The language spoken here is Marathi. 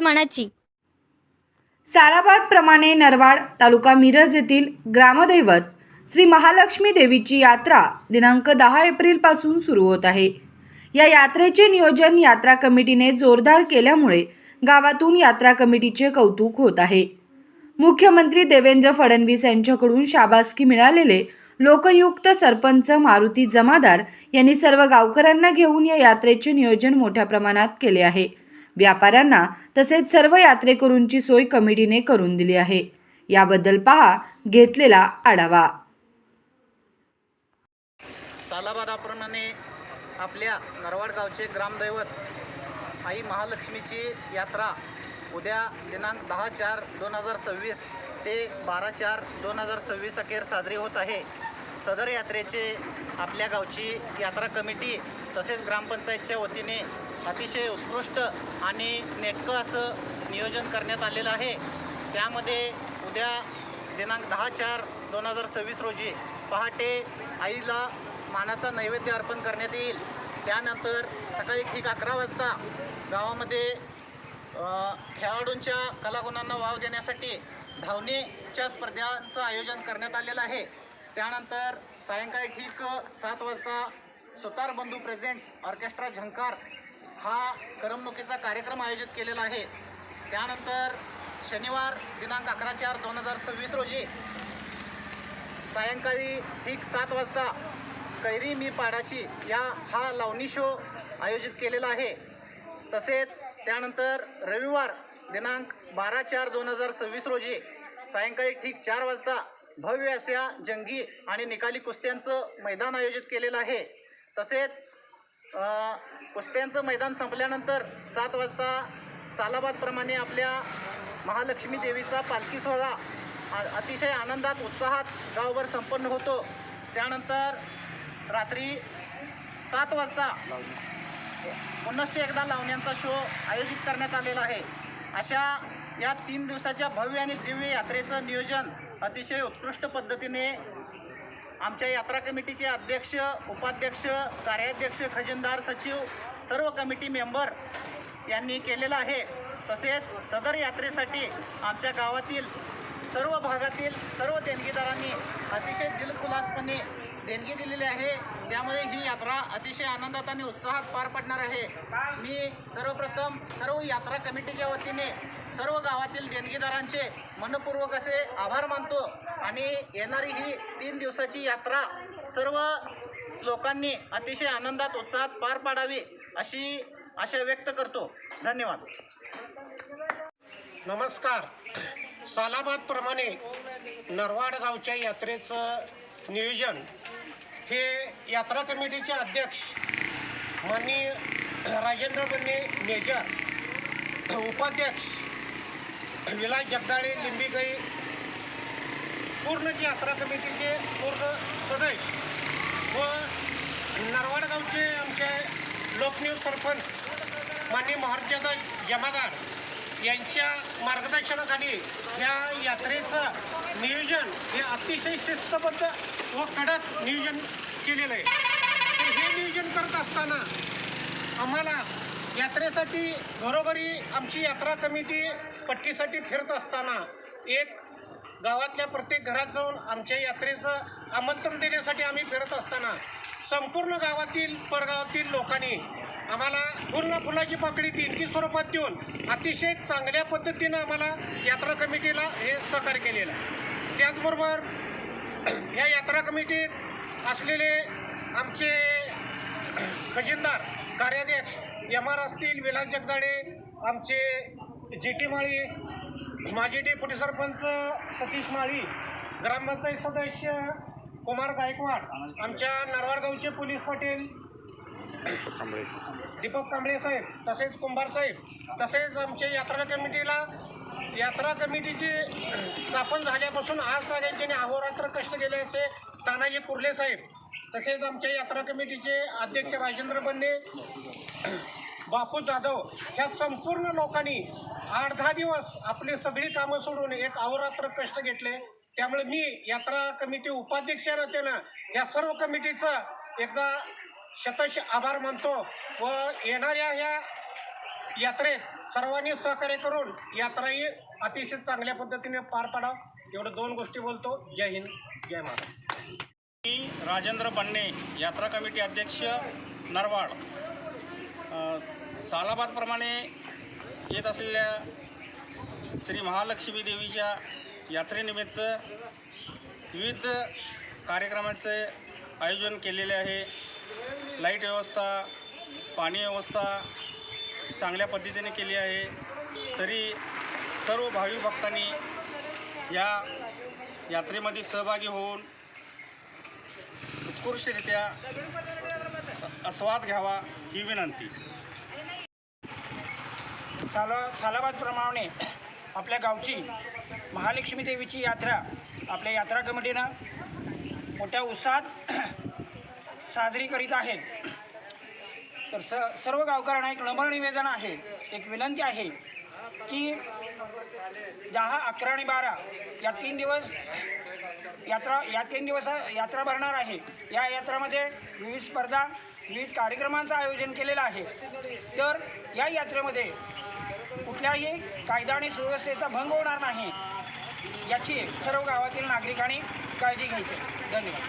मनाची। सालाबाद प्रमाणे नरवाड तालुका मिरज येथील ग्रामदैवत श्री महालक्ष्मी देवीची यात्रा दिनांक 10 एप्रिल पासून सुरू होत आहे। या यात्रेचे नियोजन यात्रा कमिटीने जोरदार केल्यामुळे गावातून यात्रा कमिटीचे कौतुक होत आहे। मुख्यमंत्री देवेंद्र फडणवीस यांच्याकडून शाबासकी मिळालेले लोकयुक्त सरपंच मारुती जमादार यांनी सर्व गावकऱ्यांना घेऊन या यात्रेचे नियोजन मोठ्या प्रमाणात केले आहे। व्यापाऱ्यांना तसेच सर्व यात्रेकरूंची सोय कमिटीने करून दिली आहे। याबद्दल पहा घेतलेला आढावा। सालाबादाप्रमाणे आपल्या नरवाड गावचे ग्रामदैवत आई महालक्ष्मीची यात्रा उद्या दिनांक 10/4/2026 ते 12/4/2026 अखेर साजरी होत आहे। सदर यात्रेचे आपल्या गावची यात्रा कमिटी तसेच ग्रामपंचायतच्या वतीने अतिशय उत्कृष्ट आणि नेटकं असं नियोजन करण्यात आलेलं आहे। त्यामध्ये उद्या दिनांक 10/4/2026 रोजी पहाटे आईला मानाचा नैवेद्य अर्पण करण्यात येईल। त्यानंतर सकाळी ठीक 11 वाजता गावामध्ये खेळाडूंच्या कलागुणांना वाव देण्यासाठी धावणीच्या स्पर्धांचं आयोजन करण्यात आलेलं आहे। त्यानंतर सायंकाळी ठीक 7 वाजता सुतार बंधू प्रेझेंट्स ऑर्केस्ट्रा झंकार हा करमणुकीचा कार्यक्रम आयोजित केलेला आहे। त्यानंतर शनिवार दिनांक 11/4/2026 रोजी सायंकाळी ठीक 7 वाजता कैरी मी पाडाची हा लावणी शो आयोजित केलेला आहे। तसेच त्यानंतर रविवार दिनांक 12/4/2026 रोजी सायंकाळी ठीक 4 वाजता भव्य अशा जंगी आणि निकाली कुस्त्यांचं मैदान आयोजित केलेलं आहे। तसेच कुस्त्यांचं मैदान संपल्यानंतर 7 वाजता सालाबादप्रमाणे आपल्या महालक्ष्मी देवीचा पालखी सोहळा अतिशय आनंदात उत्साहात गावभर संपन्न होतो। त्यानंतर रात्री 7 वाजता पुनश्च एकदा लावण्यांचा शो आयोजित करण्यात आलेला आहे। अशा या 3 दिवसाच्या भव्य आणि दिव्य यात्रेचं नियोजन अतिशय उत्कृष्ट पद्धतीने आमच्या यात्रा कमिटीचे अध्यक्ष, उपाध्यक्ष, कार्याध्यक्ष, खजिनदार, सचिव, सर्व कमिटी मेंबर यांनी केलेलं आहे। तसेच सदर यात्रेसाठी आमच्या गावातील सर्व भागातील सर्व देणगीदारांनी अतिशय दिलखुलासपणे देणगी दिलेली आहे। त्यामुळे ही यात्रा अतिशय आनंदात आणि उत्साहात पार पडणार आहे। मी सर्वप्रथम सर्व यात्रा कमिटीच्या वतीने सर्व गावातील देणगीदारांचे मनपूर्वक असे आभार मानतो आणि येणारी ही 3 दिवसाची यात्रा सर्व लोकांनी अतिशय आनंदात उत्साहात पार पाडावी अशी आशा व्यक्त करतो। धन्यवाद। नमस्कार। सालाबादप्रमाणे नरवाड गावच्या यात्रेचं नियोजन हे यात्रा कमिटीचे अध्यक्ष माननीय राजेंद्र बन्ने मेजर, उपाध्यक्ष विलास जगदाळे लिंबिगई, पूर्ण यात्रा कमिटीचे पूर्ण सदस्य व नरवाड गावचे आमचे लोकनियुक्त सरपंच माननीय महाराजादा जमादार यांच्या मार्गदर्शनाखाली ह्या यात्रेचं नियोजन हे अतिशय शिस्तबद्ध व कडक नियोजन केलेलं आहे। तर हे नियोजन करत असताना आम्हाला यात्रेसाठी घरोघरी आमची यात्रा कमिटी पट्टीसाठी फिरत असताना एक गावातल्या प्रत्येक घरात जाऊन आमच्या यात्रेचं आमंत्रण देण्यासाठी आम्ही फिरत असताना संपूर्ण गावातील परगावातील लोकांनी आम्हाला पूर्ण फुलाची पाकळी देणगी स्वरूपात देऊन अतिशय चांगल्या पद्धतीनं आम्हाला यात्रा कमिटीला हे सहकार्य केलेलं आहे। त्याचबरोबर ह्या यात्रा कमिटीत असलेले आमचे खजिनदार, कार्याध्यक्ष एम.आर. असतील, विलास जगदाळे, आमचे जी.टी. माळी, माजी डेप्युटी सरपंच सतीश माळी, ग्रामपंचायत सदस्य कुमार गायकवाड, आमच्या नरवाड गावचे पोलीस पाटील दीपक कांबळे साहेब, तसेच कुंभार साहेब, तसेच आमच्या यात्रा कमिटीची स्थापन झाल्यापासून आज त्यांनी अहोरात्र कष्ट केले असे तानाजी कुर्ले साहेब, तसेच आमच्या यात्रा कमिटीचे अध्यक्ष राजेंद्र बन्ने, बापू जाधव, ह्या संपूर्ण लोकांनी 8-10 दिवस आपली सगळी कामं सोडून एक अहोरात्र कष्ट घेतले। त्यामुळे मी यात्रा कमिटी उपाध्यक्ष नात्यानं या सर्व कमिटीचं एकदा शतश आभार मानतो व येणाऱ्या ह्या यात्रेत सर्वांनी सहकार्य करून यात्राही अतिशय चांगल्या पद्धतीने पार पाडावं एवढं 2 गोष्टी बोलतो. जय हिंद, जय महाराष्ट्र. मी राजेंद्र बन्ने, यात्रा कमिटी अध्यक्ष, नरवाड. सालाबादप्रमाणे येत असलेल्या श्री महालक्ष्मी देवीच्या यात्रेनिमित्त विविध कार्यक्रमाचे आयोजन केलेले आहे. लाईट व्यवस्था, पाणी व्यवस्था चांगल्या पद्धतीने केली आहे. तरी सर्व भाविक भक्तांनी या यात्रेमध्ये सहभागी होऊन उत्कृष्टरित्या आस्वाद घ्यावा ही विनंती. सालाबादप्रमाणे आपल्या गावची महालक्ष्मी देवीची यात्रा आपल्या यात्रा कमिटीनं मोठ्या उत्साहात साजरी करीत आहे. तर सर्व गावकऱ्यांना एक नम्र निवेदन आहे, एक विनंती आहे की 10, 11 आणि 12 या 3 दिवस यात्रा भरणार आहे. या यात्रामध्ये विविध स्पर्धा, विविध कार्यक्रमांचं आयोजन केलेलं आहे. तर या यात्रेमध्ये कुठल्याही कायदा आणि सुव्यवस्थेचा भंग होणार नाही याची सर्व गावातील नागरिकांनी काळजी घ्यायची. धन्यवाद.